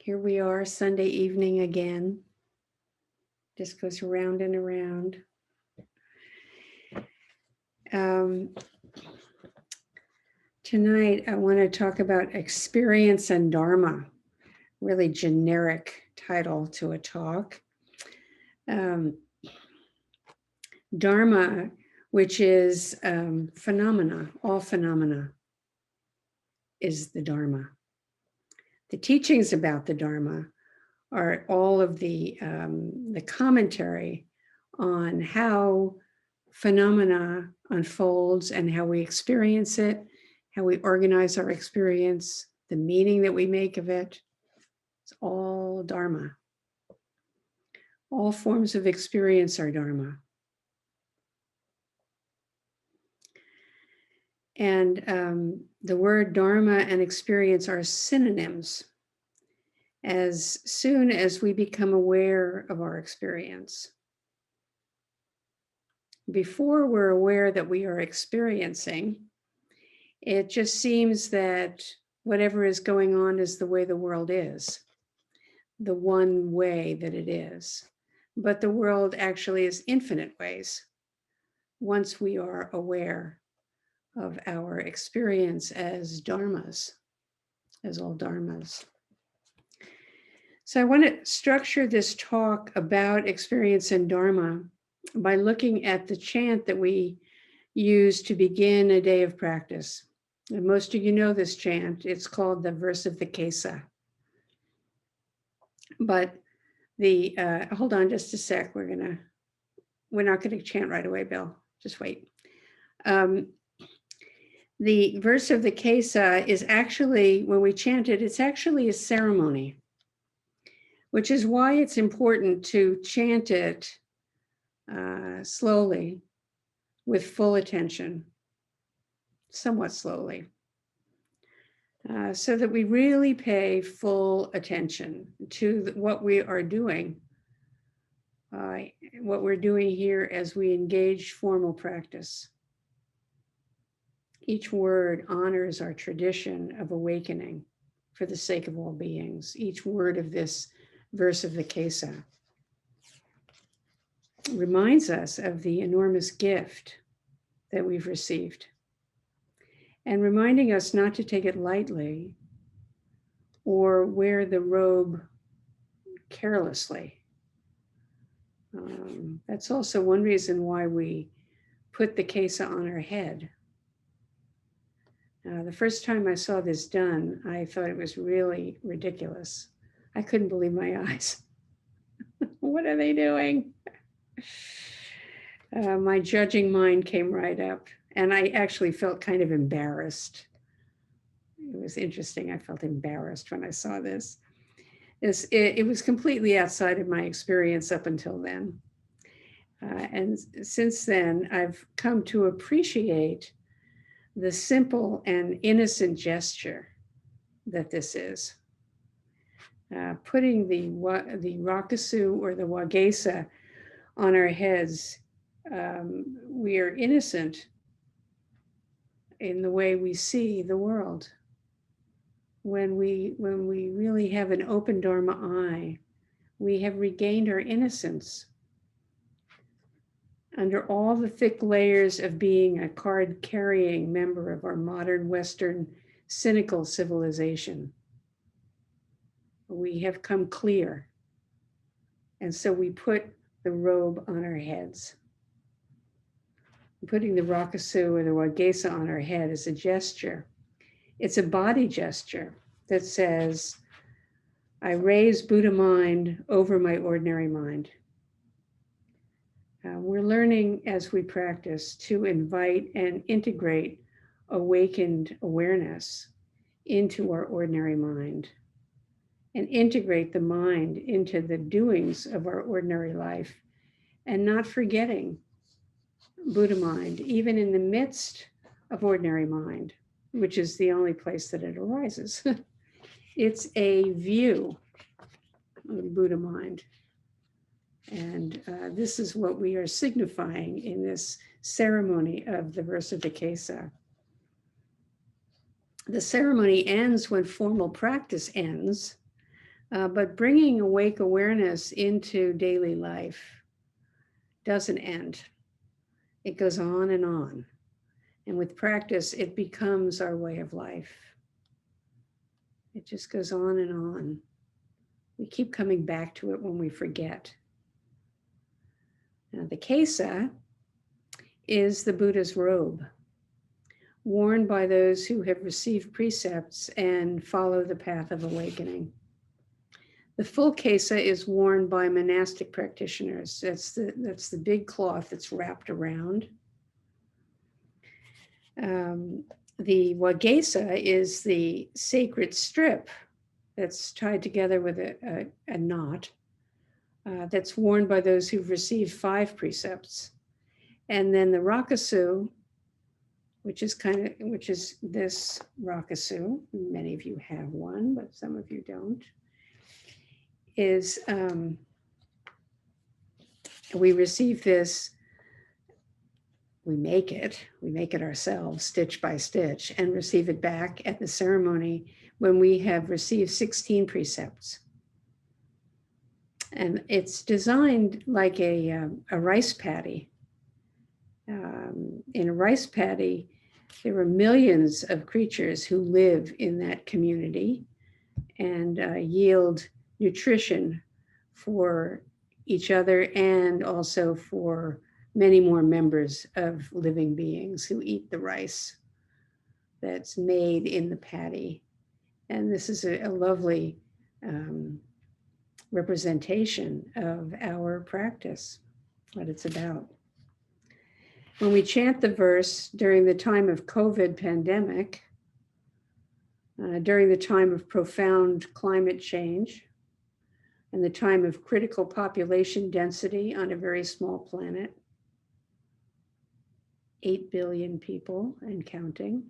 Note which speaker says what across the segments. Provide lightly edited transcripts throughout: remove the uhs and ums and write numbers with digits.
Speaker 1: Here we are, Sunday evening again. Just goes around and around. Tonight, I want to talk about experience and Dharma, really generic title to a talk. Dharma, which is phenomena, all phenomena is the Dharma. The teachings about the Dharma are all of the commentary on how phenomena unfolds and how we experience it, how we organize our experience, the meaning that we make of it. It's all Dharma. All forms of experience are Dharma. And the word Dharma and experience are synonyms. As soon as we become aware of our experience, before we're aware that we are experiencing, it just seems that whatever is going on is the way the world is, the one way that it is. But the world actually is infinite ways once we are aware of our experience as dharmas, as all dharmas. So I want to structure this talk about experience and Dharma by looking at the chant that we use to begin a day of practice. And most of you know this chant. It's called the verse of the Quesa. But the, hold on just a sec. We're not gonna chant right away, Bill. Just wait. The verse of the Quesa is actually, when we chant it, it's actually a ceremony, which is why it's important to chant it slowly with full attention, somewhat slowly, so that we really pay full attention to what we are doing, what we're doing here as we engage formal practice. Each word honors our tradition of awakening for the sake of all beings. Each word of this verse of the Quesa reminds us of the enormous gift that we've received, and reminding us not to take it lightly or wear the robe carelessly. That's also one reason why we put the Quesa on our head. The first time I saw this done, I thought it was really ridiculous. I couldn't believe my eyes. What are they doing? My judging mind came right up, and I actually felt kind of embarrassed. It was interesting. I felt embarrassed when I saw this. It was completely outside of my experience up until then. And since then, I've come to appreciate the simple and innocent gesture that this is. Putting the rakusu or the wagesa on our heads, we are innocent in the way we see the world. When we really have an open Dharma eye, we have regained our innocence. Under all the thick layers of being a card-carrying member of our modern Western cynical civilization, we have come clear. And so we put the robe on our heads. Putting the rakusu or the wagesa on our head is a gesture. It's a body gesture that says, I raise Buddha mind over my ordinary mind. We're learning as we practice to invite and integrate awakened awareness into our ordinary mind, and integrate the mind into the doings of our ordinary life, and not forgetting Buddha mind, even in the midst of ordinary mind, which is the only place that it arises. It's a view of Buddha mind. And this is what we are signifying in this ceremony of the verse of the Quesa. The ceremony ends when formal practice ends, But bringing awake awareness into daily life doesn't end. It goes on and on. And with practice, it becomes our way of life. It just goes on and on. We keep coming back to it when we forget. Now, the Quesa is the Buddha's robe, worn by those who have received precepts and follow the path of awakening. The full Quesa is worn by monastic practitioners. That's the big cloth that's wrapped around. The Wagesa is the sacred strip that's tied together with a knot that's worn by those who've received 5 precepts. And then the Rakasu, which is this Rakasu, many of you have one, but some of you don't, is we receive this, we make it ourselves, stitch by stitch, and receive it back at the ceremony when we have received 16 precepts. And it's designed like a rice paddy. In a rice paddy, there are millions of creatures who live in that community and yield nutrition for each other and also for many more members of living beings who eat the rice that's made in the paddy. And this is a lovely representation of our practice, what it's about. When we chant the verse during the time of COVID pandemic, during the time of profound climate change, and the time of critical population density on a very small planet, 8 billion people and counting,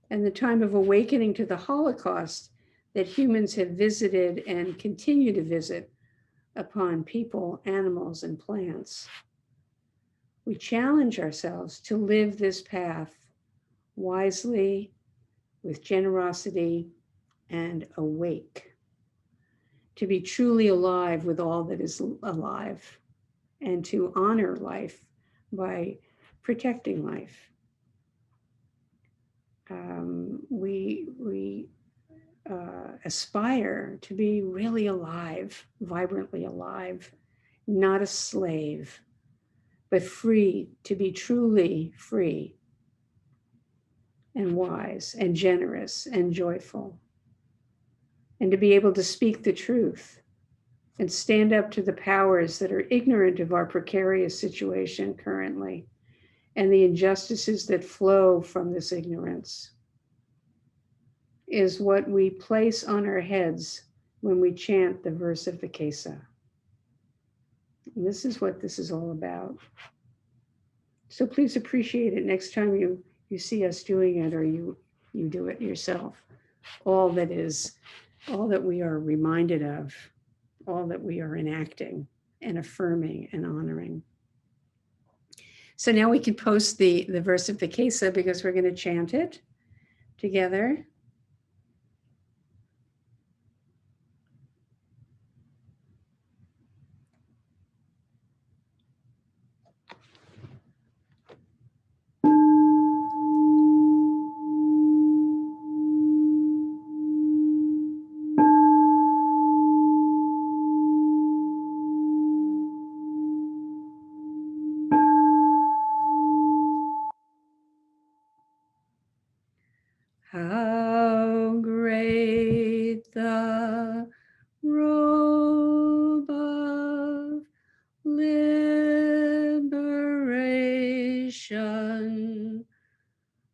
Speaker 1: and the time of awakening to the Holocaust that humans have visited and continue to visit upon people, animals, and plants. We challenge ourselves to live this path wisely, with generosity, and awake, to be truly alive with all that is alive, and to honor life by protecting life. We aspire to be really alive, vibrantly alive, not a slave, but free, to be truly free and wise and generous and joyful, and to be able to speak the truth and stand up to the powers that are ignorant of our precarious situation currently and the injustices that flow from this ignorance, is what we place on our heads when we chant the verse of the Quesa. And this is what this is all about. So please appreciate it next time you see us doing it, or you do it yourself. All that we are reminded of, all that we are enacting and affirming and honoring. So now we can post the verse of the Quesa because we're going to chant it together. How great the robe of liberation,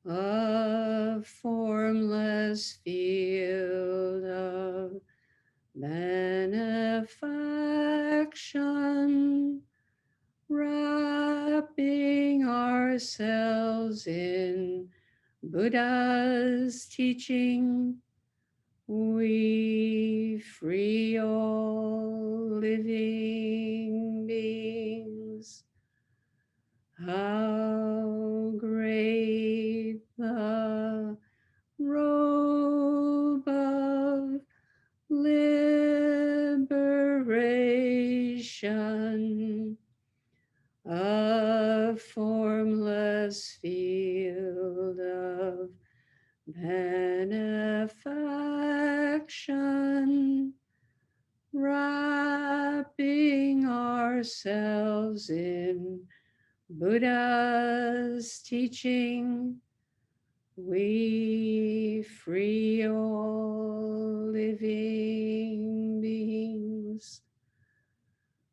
Speaker 1: a formless field of benefaction, wrapping ourselves in Buddha's teaching, we free all living beings. How great the robe of liberation benefaction, a formless field of benefaction, wrapping ourselves in Buddha's teaching, we free all living beings.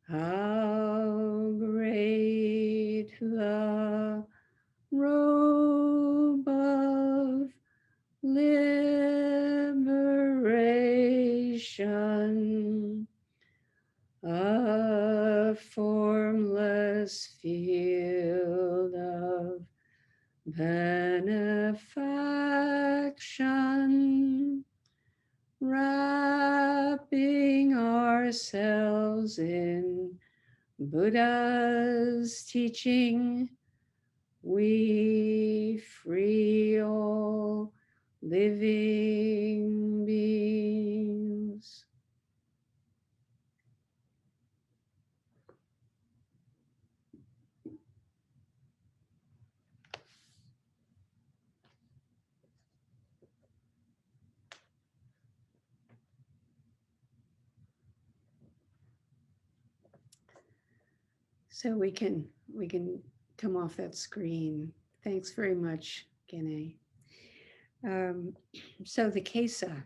Speaker 1: How great the robe of liberation, a formless field of benefaction, wrapping ourselves in Buddha's teaching, we free all living beings. So we can come off that screen. Thanks very much, Gene. So the Quesa,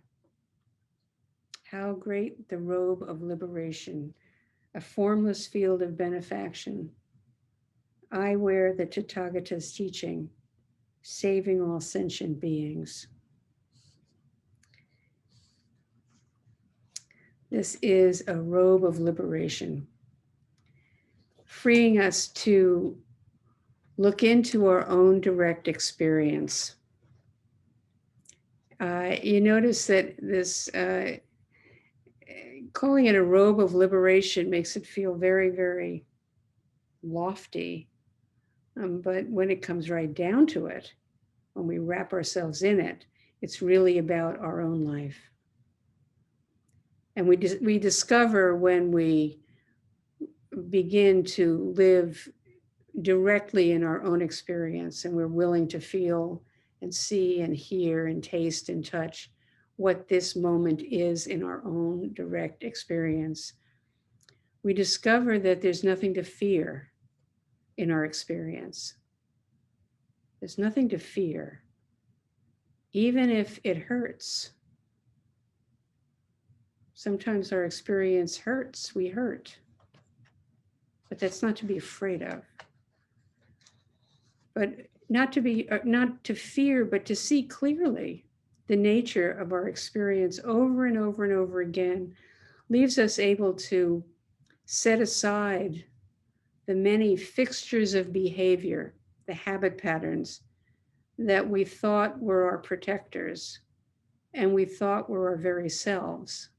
Speaker 1: how great the robe of liberation, a formless field of benefaction. I wear the Tathagata's teaching, saving all sentient beings. This is a robe of liberation, freeing us to look into our own direct experience. You notice that this, calling it a robe of liberation makes it feel very, very lofty. But when it comes right down to it, when we wrap ourselves in it, it's really about our own life. And we discover when we begin to live directly in our own experience, and we're willing to feel and see and hear and taste and touch what this moment is in our own direct experience, we discover that there's nothing to fear in our experience. There's nothing to fear, even if it hurts. Sometimes our experience hurts, we hurt, but that's not to be afraid of. But not to fear, but to see clearly the nature of our experience over and over and over again leaves us able to set aside the many fixtures of behavior, the habit patterns that we thought were our protectors and we thought were our very selves.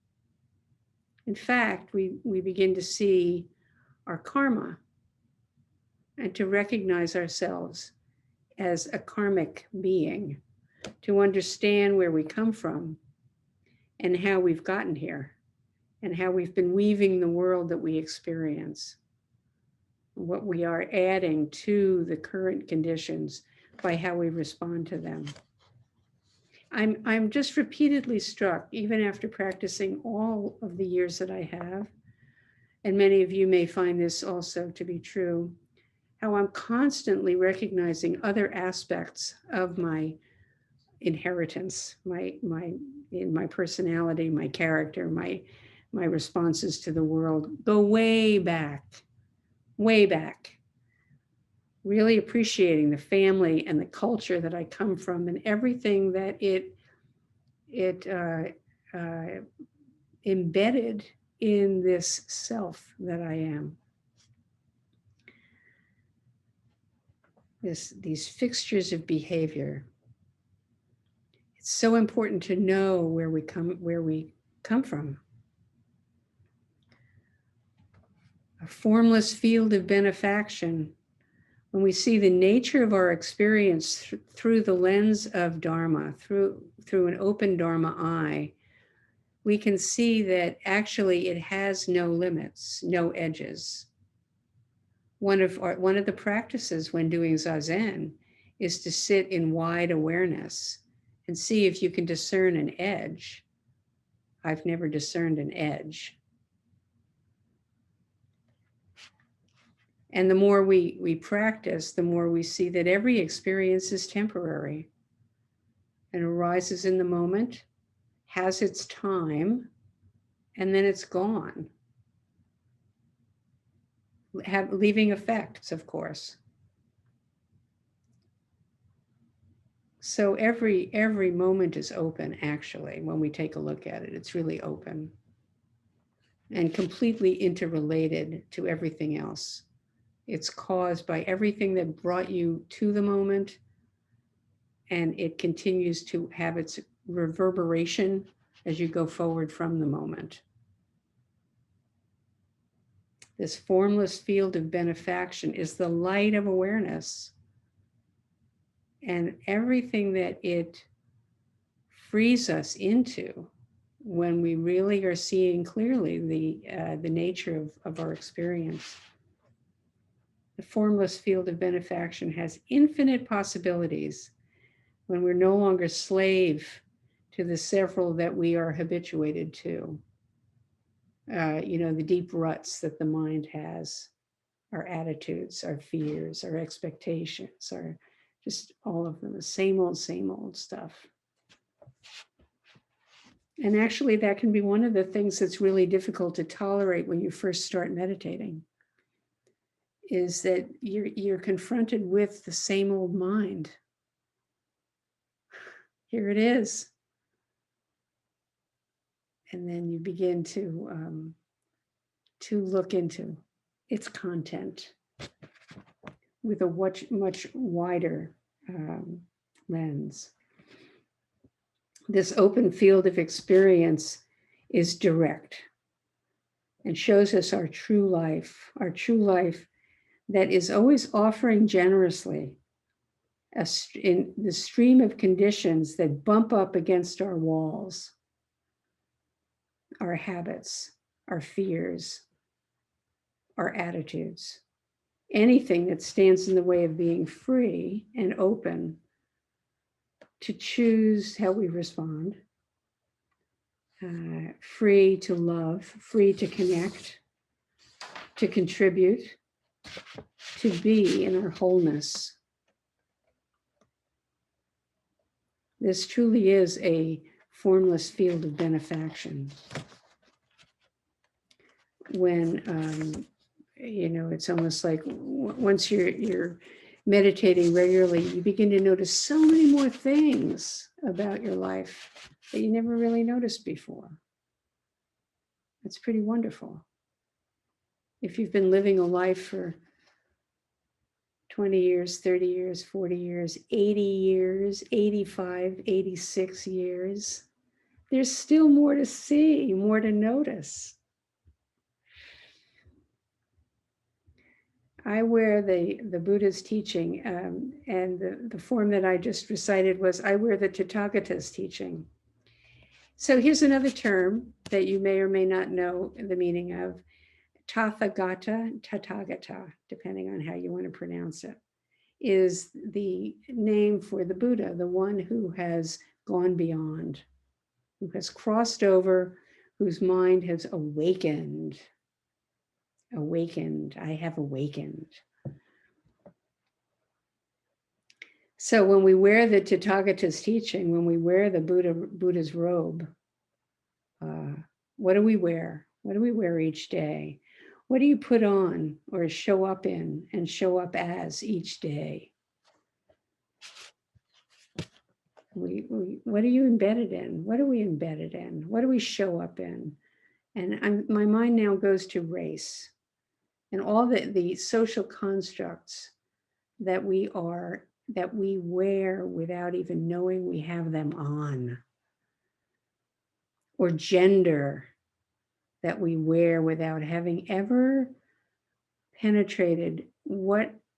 Speaker 1: In fact, we begin to see our karma and to recognize ourselves as a karmic being, to understand where we come from and how we've gotten here and how we've been weaving the world that we experience, what we are adding to the current conditions by how we respond to them. I'm just repeatedly struck, even after practicing all of the years that I have, and many of you may find this also to be true, how I'm constantly recognizing other aspects of my inheritance, my personality, my character, my responses to the world go way back. Really appreciating the family and the culture that I come from and everything that it embedded in this self that I am. These fixtures of behavior. It's so important to know where we come from. A formless field of benefaction. When we see the nature of our experience through the lens of Dharma, through an open Dharma eye, we can see that actually it has no limits, no edges. One of the practices when doing Zazen is to sit in wide awareness and see if you can discern an edge. I've never discerned an edge. And the more we practice, the more we see that every experience is temporary and arises in the moment, has its time, and then it's gone. Leaving effects, of course. So every moment is open, actually, when we take a look at it. It's really open and completely interrelated to everything else. It's caused by everything that brought you to the moment, and it continues to have its reverberation as you go forward from the moment. This formless field of benefaction is the light of awareness, and everything that it frees us into when we really are seeing clearly the nature of our experience. The formless field of benefaction has infinite possibilities when we're no longer slave to the several that we are habituated to. The deep ruts that the mind has, our attitudes, our fears, our expectations, our just all of them, the same old stuff. And actually, that can be one of the things that's really difficult to tolerate when you first start meditating, is that you're confronted with the same old mind. Here it is. And then you begin to look into its content with a much wider lens. This open field of experience is direct and shows us our true life that is always offering generously in the stream of conditions that bump up against our walls, our habits, our fears, our attitudes, anything that stands in the way of being free and open to choose how we respond, free to love, free to connect, to contribute, to be in our wholeness. This truly is a formless field of benefaction. When, it's almost like once you're meditating regularly, you begin to notice so many more things about your life that you never really noticed before. It's pretty wonderful. If you've been living a life for 20 years, 30 years, 40 years, 80 years, 85, 86 years, there's still more to see, more to notice. I wear the Buddha's teaching, and the form that I just recited was, I wear the Tathagata's teaching. So here's another term that you may or may not know the meaning of. Tathagata, depending on how you want to pronounce it, is the name for the Buddha, the one who has gone beyond, who has crossed over, whose mind has awakened. I have awakened. So when we wear the Tathagata's teaching, when we wear the Buddha's robe, what do we wear? What do we wear each day? What do you put on or show up in and show up as each day? What are you embedded in? What are we embedded in? What do we show up in? And my mind now goes to race and all the social constructs that we wear without even knowing we have them on, or gender that we wear without having ever penetrated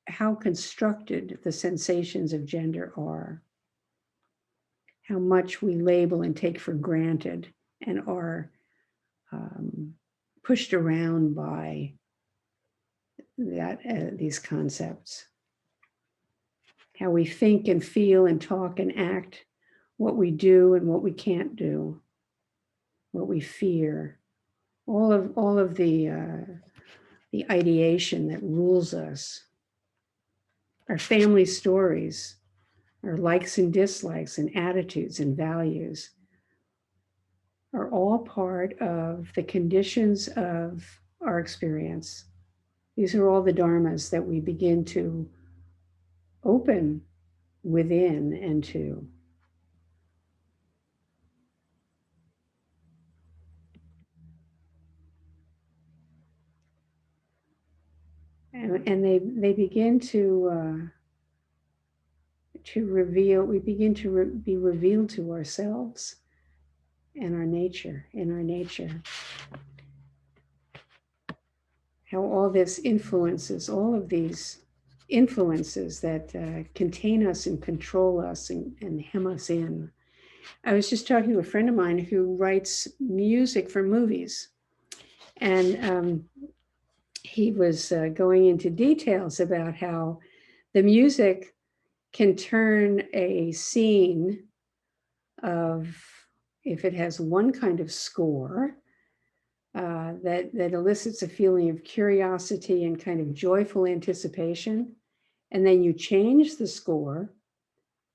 Speaker 1: how constructed the sensations of gender are, how much we label and take for granted and are pushed around by these concepts. How we think and feel and talk and act, what we do and what we can't do, what we fear, all of the ideation that rules us, our family stories, our likes and dislikes and attitudes and values are all part of the conditions of our experience. These are all the dharmas that we begin to open within and to. And they begin to reveal, we begin to be revealed to ourselves and our nature, in our nature. How all this influences, all of these influences that contain us and control us and hem us in. I was just talking to a friend of mine who writes music for movies. And he was going into details about how the music can turn a scene of, if it has one kind of score, that elicits a feeling of curiosity and kind of joyful anticipation. And then you change the score,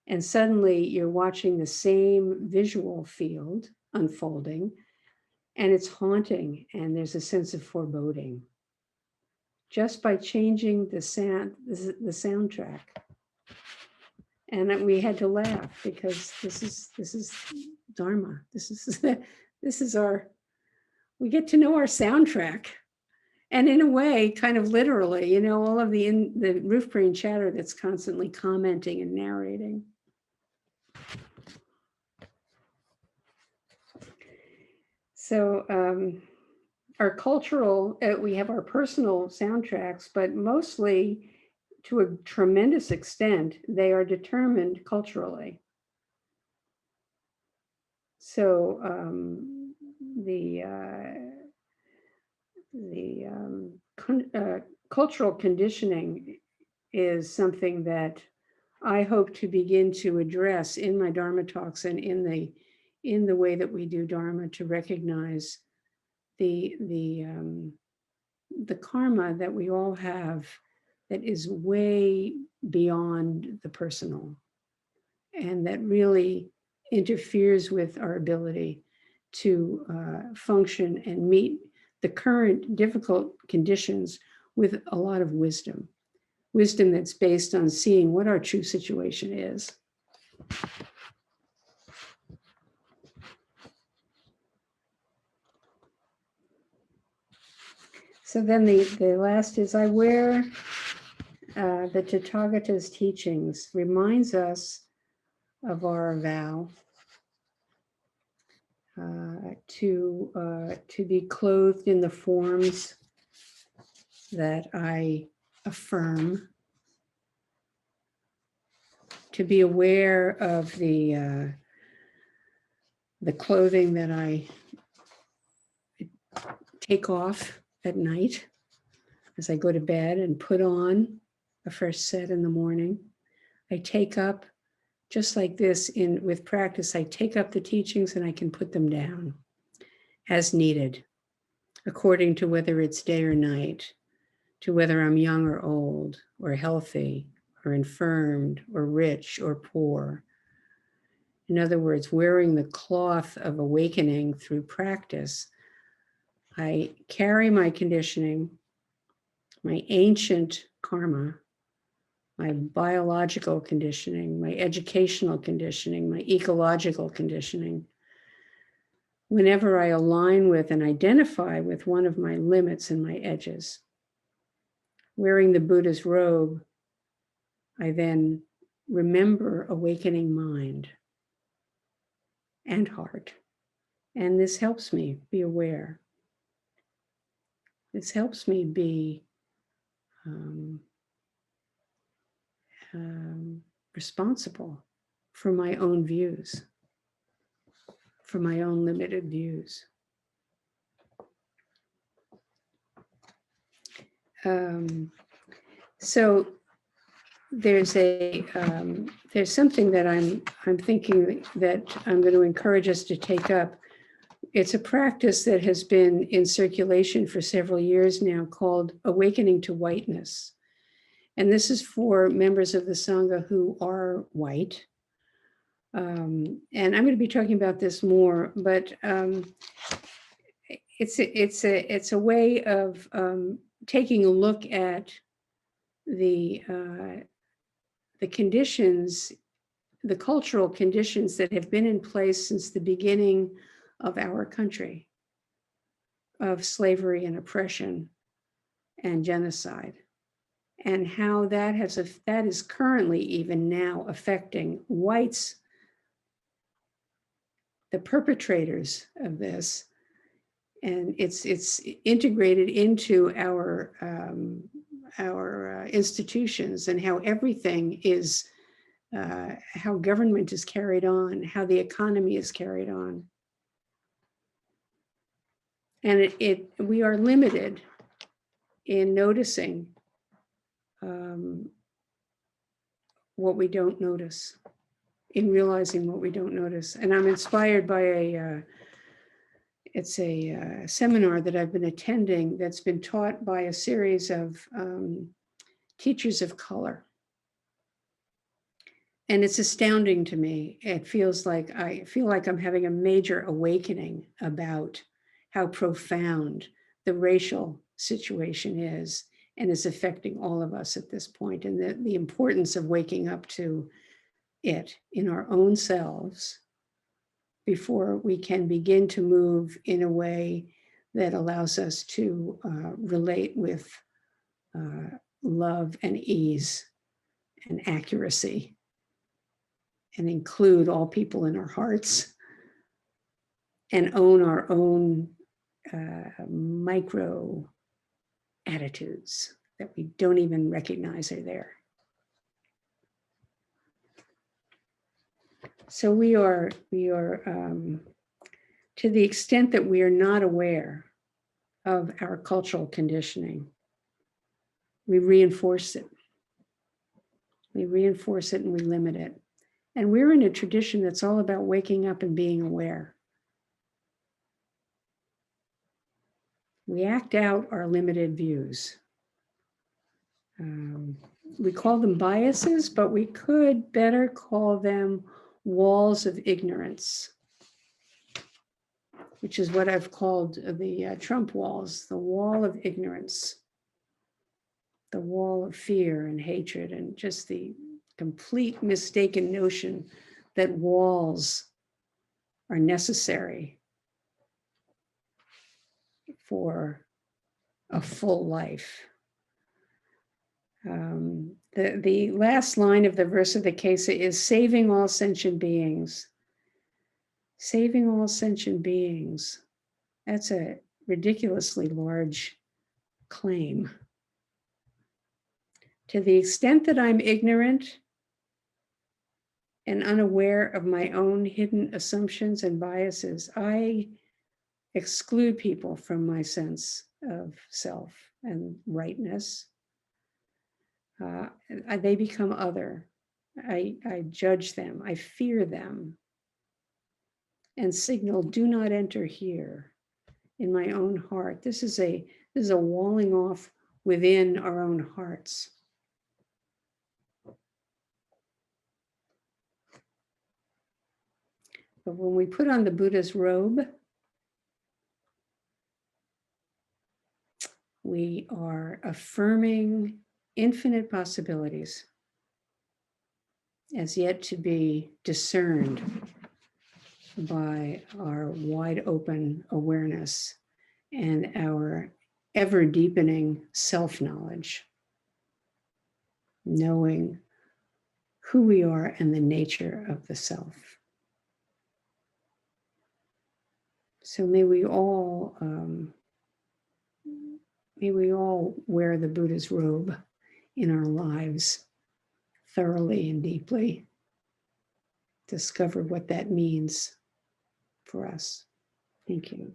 Speaker 1: and suddenly you're watching the same visual field unfolding, and it's haunting, and there's a sense of foreboding just by changing the soundtrack. And we had to laugh because this is Dharma. This is our, we get to know our soundtrack. And in a way, kind of literally, all of the roof brain chatter that's constantly commenting and narrating. So our cultural, we have our personal soundtracks, but mostly, to a tremendous extent, they are determined culturally. So the cultural conditioning is something that I hope to begin to address in my Dharma talks and in the way that we do Dharma, to recognize the karma that we all have that is way beyond the personal, and that really interferes with our ability to function and meet the current difficult conditions with a lot of wisdom that's based on seeing what our true situation is. So then the last is, I wear the Tathagata's teachings, reminds us of our vow to be clothed in the forms that I affirm, to be aware of the clothing that I take off at night as I go to bed, and put on a fresh set in the morning. I take up, just like this, with practice, I take up the teachings and I can put them down as needed, according to whether it's day or night, to whether I'm young or old, or healthy, or infirmed, or rich, or poor. In other words, wearing the cloth of awakening through practice, I carry my conditioning, my ancient karma, my biological conditioning, my educational conditioning, my ecological conditioning. Whenever I align with and identify with one of my limits and my edges, wearing the Buddha's robe, I then remember awakening mind and heart. And this helps me be aware. This helps me be responsible for my own views, for my own limited views. So there's something that I'm thinking that I'm going to encourage us to take up. It's a practice that has been in circulation for several years now called awakening to whiteness. And this is for members of the Sangha who are white. And I'm going to be talking about this more, but it's a way of taking a look at the conditions, the cultural conditions that have been in place since the beginning of our country, of slavery and oppression and genocide, and how that is currently even now affecting whites, the perpetrators of this, and it's integrated into our institutions, and how everything is, how government is carried on, how the economy is carried on. And we are limited in noticing what we don't notice, in realizing what we don't notice. And I'm inspired by it's a seminar that I've been attending that's been taught by a series of teachers of color. And it's astounding to me. I feel like I'm having a major awakening about how profound the racial situation is and is affecting all of us at this point, and the importance of waking up to it in our own selves before we can begin to move in a way that allows us to relate with love and ease and accuracy, and include all people in our hearts, and own our own micro attitudes that we don't even recognize are there. So we are to the extent that we are not aware of our cultural conditioning, we reinforce it. We reinforce it and we limit it. And we're in a tradition that's all about waking up and being aware. We act out our limited views. We call them biases, but we could better call them walls of ignorance, which is what I've called the Trump walls, the wall of ignorance, the wall of fear and hatred, and just the complete mistaken notion that walls are necessary for a full life. The last line of the verse of the Quesa is saving all sentient beings. Saving all sentient beings. That's a ridiculously large claim. To the extent that I'm ignorant and unaware of my own hidden assumptions and biases, I exclude people from my sense of self and rightness. They become other. I judge them, I fear them, and signal, do not enter here in my own heart. This is a walling off within our own hearts. But when we put on the Buddha's robe, we are affirming infinite possibilities as yet to be discerned by our wide open awareness and our ever deepening self-knowledge, knowing who we are and the nature of the self. So may we all wear the Buddha's robe in our lives thoroughly and deeply, discover what that means for us. Thank you.